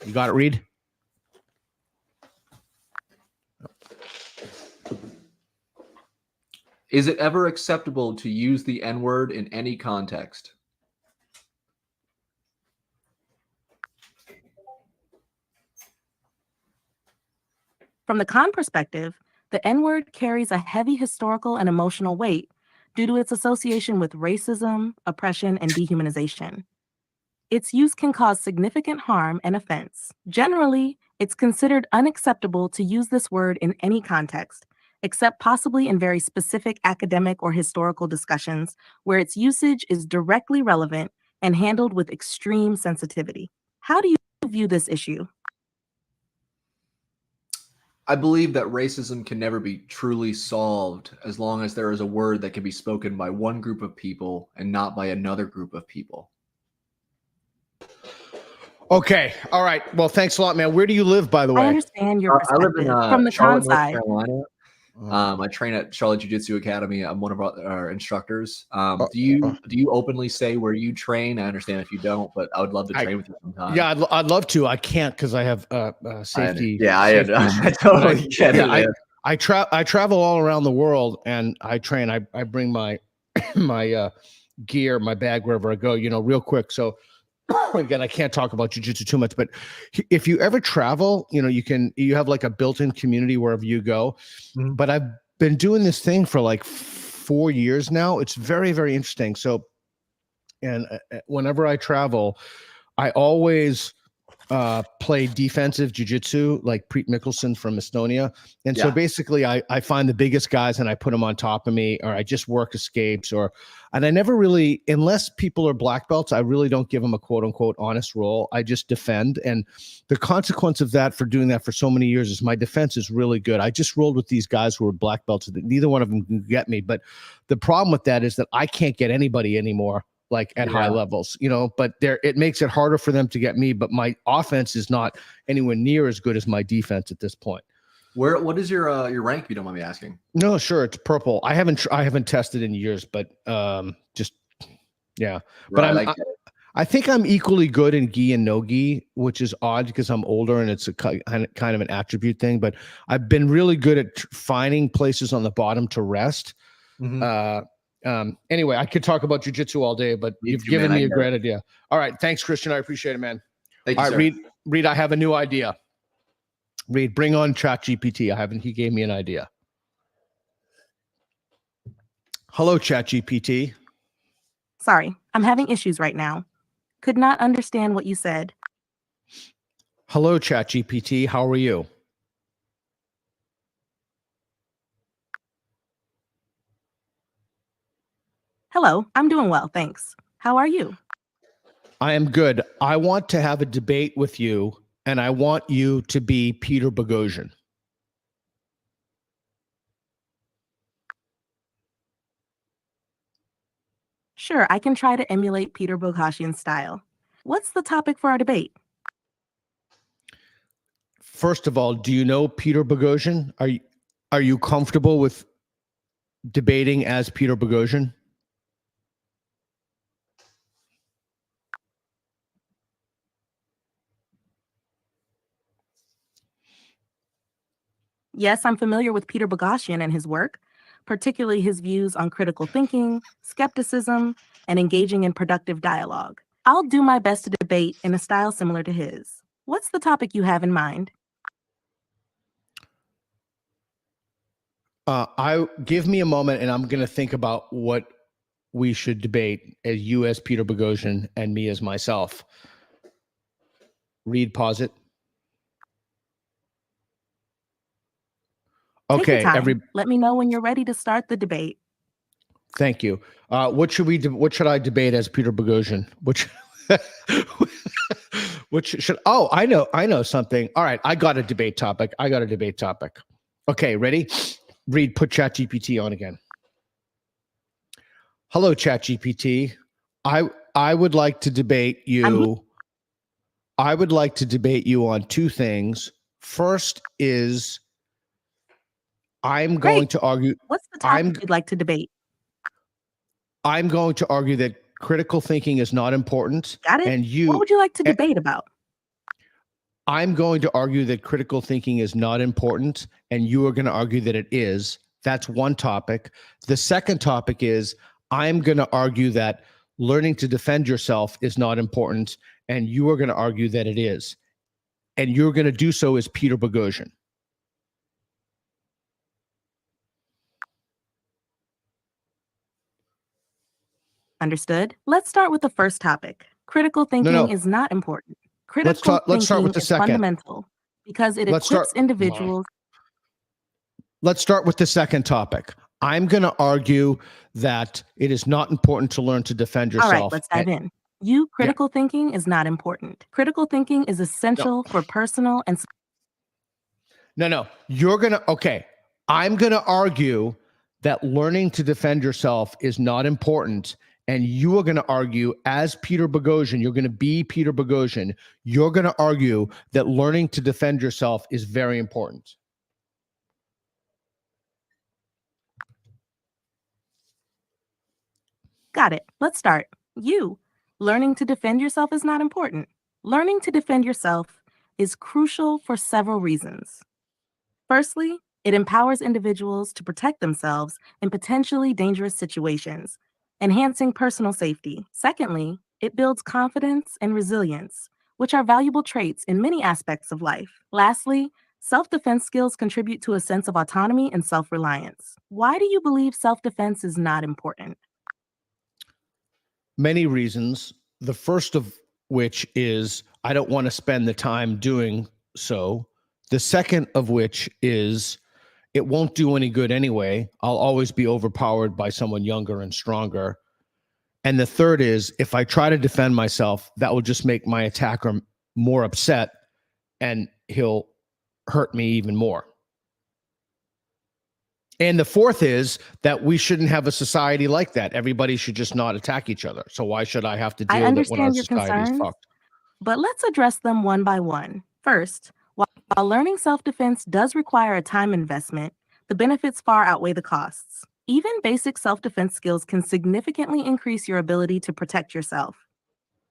A: You got it, Reed?
F: Is it ever acceptable to use the N-word in any context?
B: From the con perspective, the N-word carries a heavy historical and emotional weight due to its association with racism, oppression, and dehumanization. Its use can cause significant harm and offense. Generally, it's considered unacceptable to use this word in any context, except possibly in very specific academic or historical discussions where its usage is directly relevant and handled with extreme sensitivity. How do you view this issue?
F: I believe that racism can never be truly solved as long as there is a word that can be spoken by one group of people and not by another group of people.
A: Okay. All right. Well, thanks a lot, man. Where do you live, by the
B: I
A: way?
B: understand your
F: I live
B: perspective
F: in
B: from the con
F: Charlotte, North
B: side.
F: Carolina.
A: Oh.
F: I train at Charlotte Jiu-Jitsu Academy. I'm one of our instructors.
A: Oh,
F: Do you openly say where you train? I understand if you don't, but I would love to train with you sometime.
A: Yeah, I'd love to. I can't because I have safety.
F: I totally get it. Man.
A: I travel all around the world and I train. I bring my my gear, my bag wherever I go. You know, real quick. So again, I can't talk about jiu-jitsu too much, but if you ever travel, you know, you have like a built-in community wherever you go.
F: Mhm.
A: But I've been doing this thing for like 4 years now. It's very, very interesting. So, and whenever I travel, I always play defensive jiu-jitsu, like Preet Mikkelsen from Estonia. And so
F: Yeah.
A: basically I find the biggest guys and I put them on top of me, or I just work escapes, and I never really, unless people are black belts, I really don't give them a quote unquote honest role. I just defend. And the consequence of that, for doing that for so many years, is my defense is really good. I just rolled with these guys who were black belts. Neither one of them can get me. But the problem with that is that I can't get anybody anymore, like at high levels, you know, but it makes it harder for them to get me. But my offense is not anywhere near as good as my defense at this point.
F: What is your rank, if you don't mind me asking?
A: No, sure, it's purple. I haven't tested in years, but just yeah.
F: Right,
A: But I think I'm equally good in gi and no gi, which is odd because I'm older and it's a kind of an attribute thing. But I've been really good at finding places on the bottom to rest.
F: Mhm.
A: Anyway, I could talk about jiu-jitsu all day, but you've given me a great idea. All right. Thanks, Christian. I appreciate it, man.
F: Thank you,
A: All right,
F: sir.
A: Reed, I have a new idea. Reed, bring on Chat GPT. He gave me an idea. Hello, Chat GPT.
B: Sorry, I'm having issues right now. Could not understand what you said.
A: Hello, Chat GPT. How are you?
B: Hello, I'm doing well, thanks. How are you?
A: I am good. I want to have a debate with you, and I want you to be Peter Boghossian.
B: Sure, I can try to emulate Peter Boghossian's style. What's the topic for our debate?
A: First of all, do you know Peter Boghossian? Are you comfortable with debating as Peter Boghossian?
B: Yes, I'm familiar with Peter Boghossian and his work, particularly his views on critical thinking, skepticism, and engaging in productive dialogue. I'll do my best to debate in a style similar to his. What's the topic you have in mind?
A: Give me a moment, and I'm going to think about what we should debate, as you as Peter Boghossian and me as myself. Read, pause it.
B: Take your
A: Okay,
B: time. Let me know when you're ready to start the debate.
A: Thank you. What should I debate as Peter Boghossian? Which should? Oh, I know something. All right, I got a debate topic. Okay, ready? Read. Put Chat GPT on again. Hello, Chat GPT. I would like to debate you. I would like to debate you on two things. First is I'm going to argue.
B: What's the topic you'd like to debate?
A: I'm going to argue that critical thinking is not important.
B: Got it?
A: And
B: what would you like to debate about?
A: I'm going to argue that critical thinking is not important, and you are going to argue that it is. That's one topic. The second topic is I'm going to argue that learning to defend yourself is not important, and you are going to argue that it is. And you're going to do so as Peter Boghossian.
B: Understood. Let's start with the first topic. Critical thinking is not important.
A: Let's start with the second.
B: Fundamental because it equips individuals.
A: Let's start with the second topic. I'm going to argue that it is not important to learn to defend yourself.
B: All right, let's dive in. Critical thinking is not important. Critical thinking is essential for personal and...
A: No. You're going to, okay. I'm going to argue that learning to defend yourself is not important. And you are going to argue, as Peter Boghossian, you're going to be Peter Boghossian. You're going to argue that learning to defend yourself is very important.
B: Got it. Let's start. You. Learning to defend yourself is not important. Learning to defend yourself is crucial for several reasons. Firstly, it empowers individuals to protect themselves in potentially dangerous situations, enhancing personal safety. Secondly, it builds confidence and resilience, which are valuable traits in many aspects of life. Lastly, self-defense skills contribute to a sense of autonomy and self-reliance. Why do you believe self-defense is not important?
A: Many reasons. The first of which is I don't want to spend the time doing so. The second of which is it won't do any good anyway. I'll always be overpowered by someone younger and stronger. And the third is if I try to defend myself, that will just make my attacker more upset and he'll hurt me even more. And the fourth is that we shouldn't have a society like that. Everybody should just not attack each other. So why should I have to deal with it when our
B: understand your
A: society is
B: concerns,
A: fucked?
B: but let's address them one by one. First, while learning self-defense does require a time investment, the benefits far outweigh the costs. Even basic self-defense skills can significantly increase your ability to protect yourself.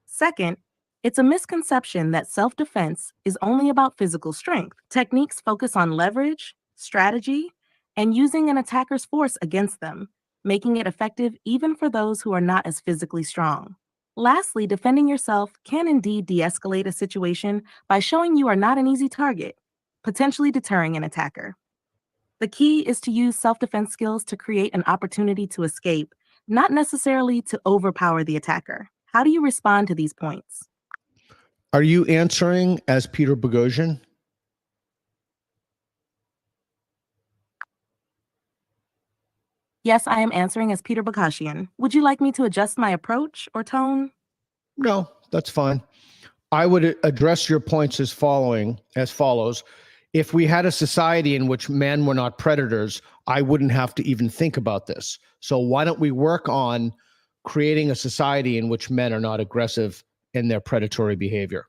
B: Second, it's a misconception that self-defense is only about physical strength. Techniques focus on leverage, strategy, and using an attacker's force against them, making it effective even for those who are not as physically strong. Lastly, defending yourself can indeed de-escalate a situation by showing you are not an easy target, potentially deterring an attacker. The key is to use self-defense skills to create an opportunity to escape, not necessarily to overpower the attacker. How do you respond to these points?
A: Are you answering as Peter Boghossian?
B: Yes, I am answering as Peter Boghossian. Would you like me to adjust my approach or tone?
A: No, that's fine. I would address your points as follows. If we had a society in which men were not predators, I wouldn't have to even think about this. So why don't we work on creating a society in which men are not aggressive in their predatory behavior?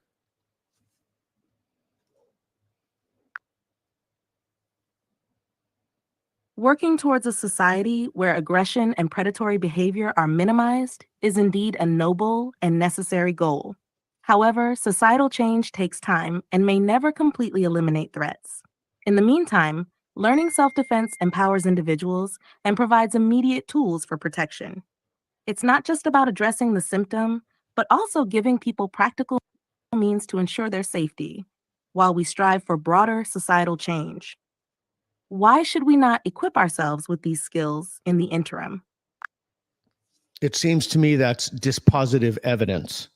B: Working towards a society where aggression and predatory behavior are minimized is indeed a noble and necessary goal. However, societal change takes time and may never completely eliminate threats. In the meantime, learning self-defense empowers individuals and provides immediate tools for protection. It's not just about addressing the symptom, but also giving people practical means to ensure their safety, while we strive for broader societal change. Why should we not equip ourselves with these skills in the interim?
A: It seems to me that's dispositive evidence.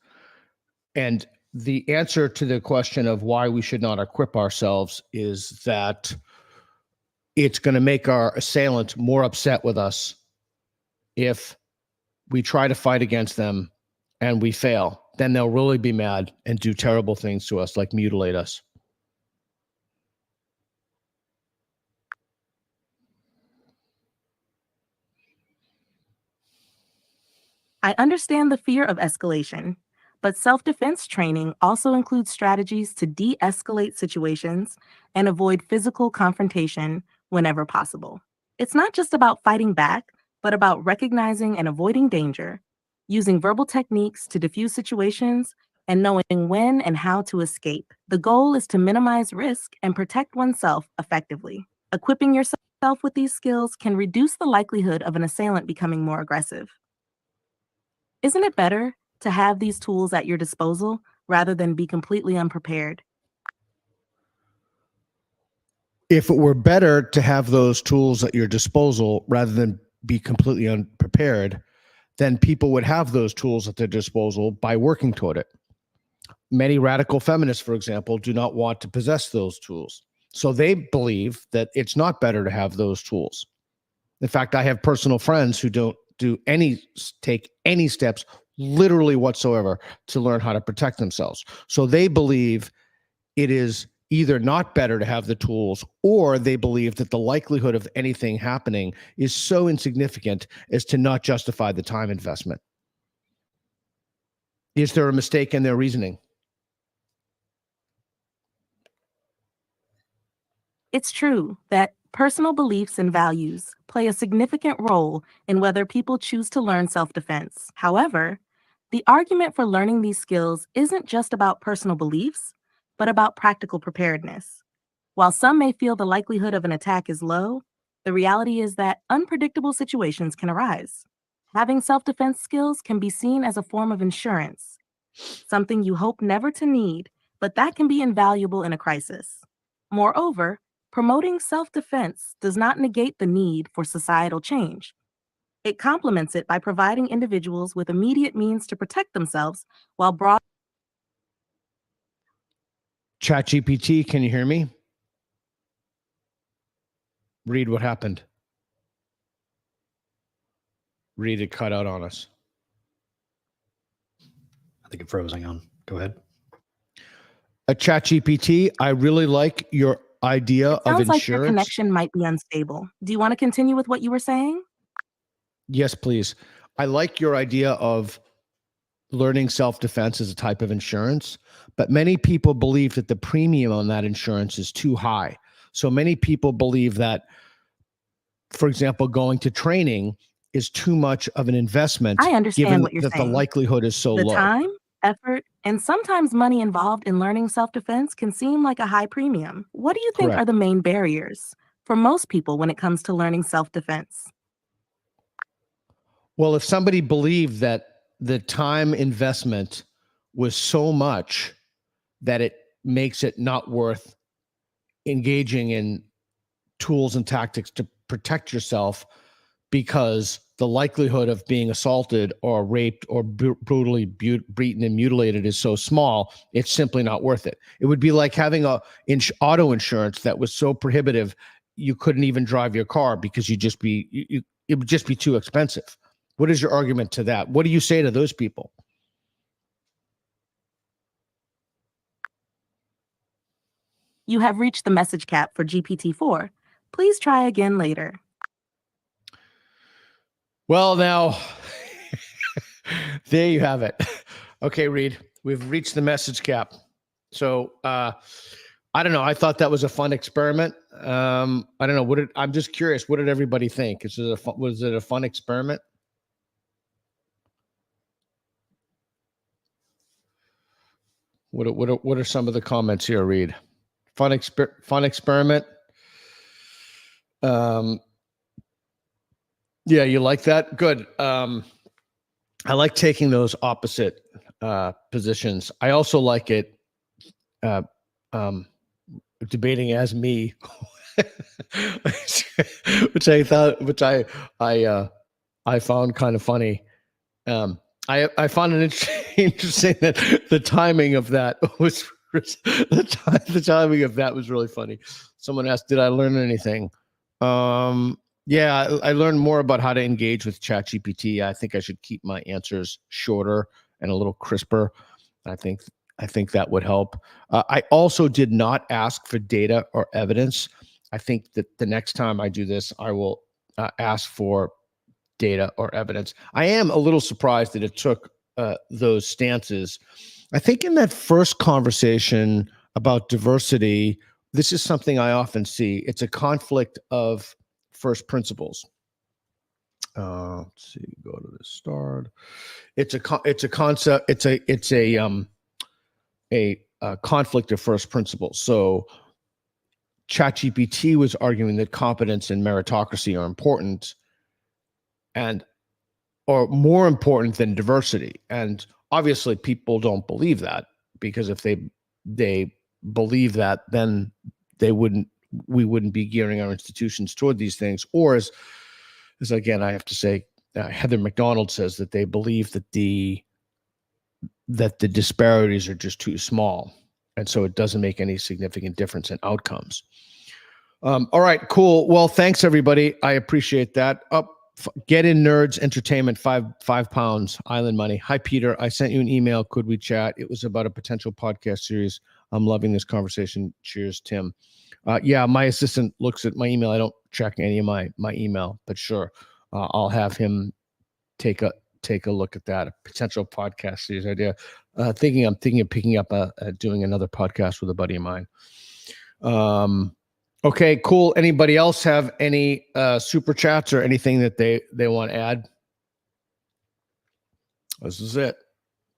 A: And the answer to the question of why we should not equip ourselves is that it's going to make our assailant more upset with us if we try to fight against them and we fail. Then they'll really be mad and do terrible things to us, like mutilate us.
B: I understand the fear of escalation, but self-defense training also includes strategies to de-escalate situations and avoid physical confrontation whenever possible. It's not just about fighting back, but about recognizing and avoiding danger, using verbal techniques to diffuse situations, and knowing when and how to escape. The goal is to minimize risk and protect oneself effectively. Equipping yourself with these skills can reduce the likelihood of an assailant becoming more aggressive. Isn't it better to have these tools at your disposal rather than be completely unprepared?
A: If it were better to have those tools at your disposal rather than be completely unprepared, then people would have those tools at their disposal by working toward it. Many radical feminists, for example, do not want to possess those tools. So they believe that it's not better to have those tools. In fact, I have personal friends who don't take any steps literally whatsoever to learn how to protect themselves. So they believe it is either not better to have the tools, or they believe that the likelihood of anything happening is so insignificant as to not justify the time investment. Is there a mistake in their reasoning?
B: It's true that personal beliefs and values play a significant role in whether people choose to learn self-defense. However, the argument for learning these skills isn't just about personal beliefs, but about practical preparedness. While some may feel the likelihood of an attack is low, the reality is that unpredictable situations can arise. Having self-defense skills can be seen as a form of insurance, something you hope never to need, but that can be invaluable in a crisis. Moreover, promoting self-defense does not negate the need for societal change. It complements it by providing individuals with immediate means to protect themselves while broad.
A: Chat GPT, can you hear me? Read what happened. Read it cut out on us.
C: I think it froze. Hang on. Go ahead.
A: A Chat GPT, I really like your idea of
B: Sounds like your
A: insurance.
B: connection might be unstable. Do you want to continue with what you were saying?
A: Yes, please. I like your idea of learning self-defense as a type of insurance, but many people believe that the premium on that insurance is too high. So many people believe that, for example, going to training is too much of an investment,
B: I understand
A: given
B: what you're
A: that
B: saying.
A: the likelihood is so
B: The
A: low.
B: time, effort, and sometimes money involved in learning self-defense can seem like a high premium. What do you think
A: Correct.
B: are the main barriers for most people when it comes to learning self-defense?
A: Well, if somebody believed that the time investment was so much that it makes it not worth engaging in tools and tactics to protect yourself, because the likelihood of being assaulted or raped or brutally beaten and mutilated is so small, it's simply not worth it. It would be like having a auto insurance that was so prohibitive you couldn't even drive your car because it would just be too expensive. What is your argument to that? What do you say to those people?
B: You have reached the message cap for GPT-4. Please try again later.
A: Well, now, there you have it. Okay, Reed, we've reached the message cap. So, I don't know. I thought that was a fun experiment. I don't know. I'm just curious. What did everybody think? Was it a fun experiment? What are some of the comments here, Reed? Fun experiment. Yeah, you like that? Good. I like taking those opposite positions. I also like it debating as me, which I found kind of funny. I found it interesting that the timing of that was the timing of that was really funny. Someone asked, "Did I learn anything?" Yeah, I learned more about how to engage with Chat GPT. I think I should keep my answers shorter and a little crisper. I think that would help. I also did not ask for data or evidence. I think that the next time I do this, I will ask for data or evidence. I am a little surprised that it took those stances. I think in that first conversation about diversity, this is something I often see. It's a conflict of first principles. Let's see. Go to the start. It's a concept. It's a conflict of first principles. So, ChatGPT was arguing that competence and meritocracy are important, or more important than diversity. And obviously, people don't believe that, because if they believe that, then we wouldn't be gearing our institutions toward these things. Or as again, I have to say, Heather McDonald says that they believe that the disparities are just too small, and so it doesn't make any significant difference in outcomes. All right, cool. Well, thanks everybody. I appreciate that. Get in Nerds Entertainment, £5 Island Money. Hi, Peter. I sent you an email. Could we chat? It was about a potential podcast series I'm loving this conversation. Cheers, Tim. Yeah, my assistant looks at my email. I don't check any of my email, but sure, I'll have him take a look at that. A potential podcast series idea. I'm thinking of picking up doing another podcast with a buddy of mine. Okay, cool. Anybody else have any super chats or anything that they want to add? This is it.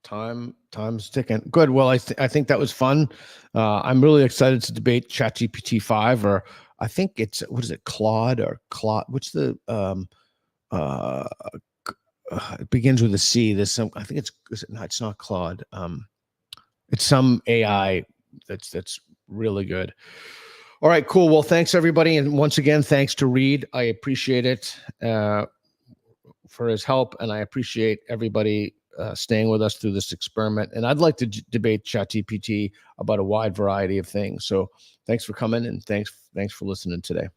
A: Time's ticking. Good. Well, I think that was fun. I'm really excited to debate ChatGPT 5, or I think it's, what is it, Claude or Claude? What's the it begins with a C. There's some, I think it's not Claude. It's some AI that's really good. All right, cool. Well, thanks everybody, and once again, thanks to Reed. I appreciate it for his help, and I appreciate everybody staying with us through this experiment. And I'd like to debate ChatGPT about a wide variety of things. So thanks for coming, and thanks for listening today.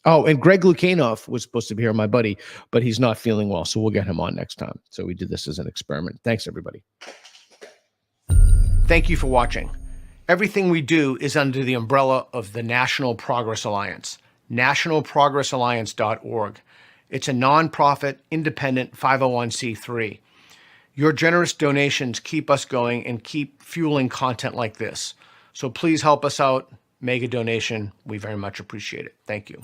A: Oh, and Greg Lukanov was supposed to be here, my buddy, but he's not feeling well, so we'll get him on next time. So we did this as an experiment. Thanks, everybody. Thank you for watching. Everything we do is under the umbrella of the National Progress Alliance, nationalprogressalliance.org. It's a nonprofit, independent 501c3. Your generous donations keep us going and keep fueling content like this. So please help us out. Make a donation. We very much appreciate it. Thank you.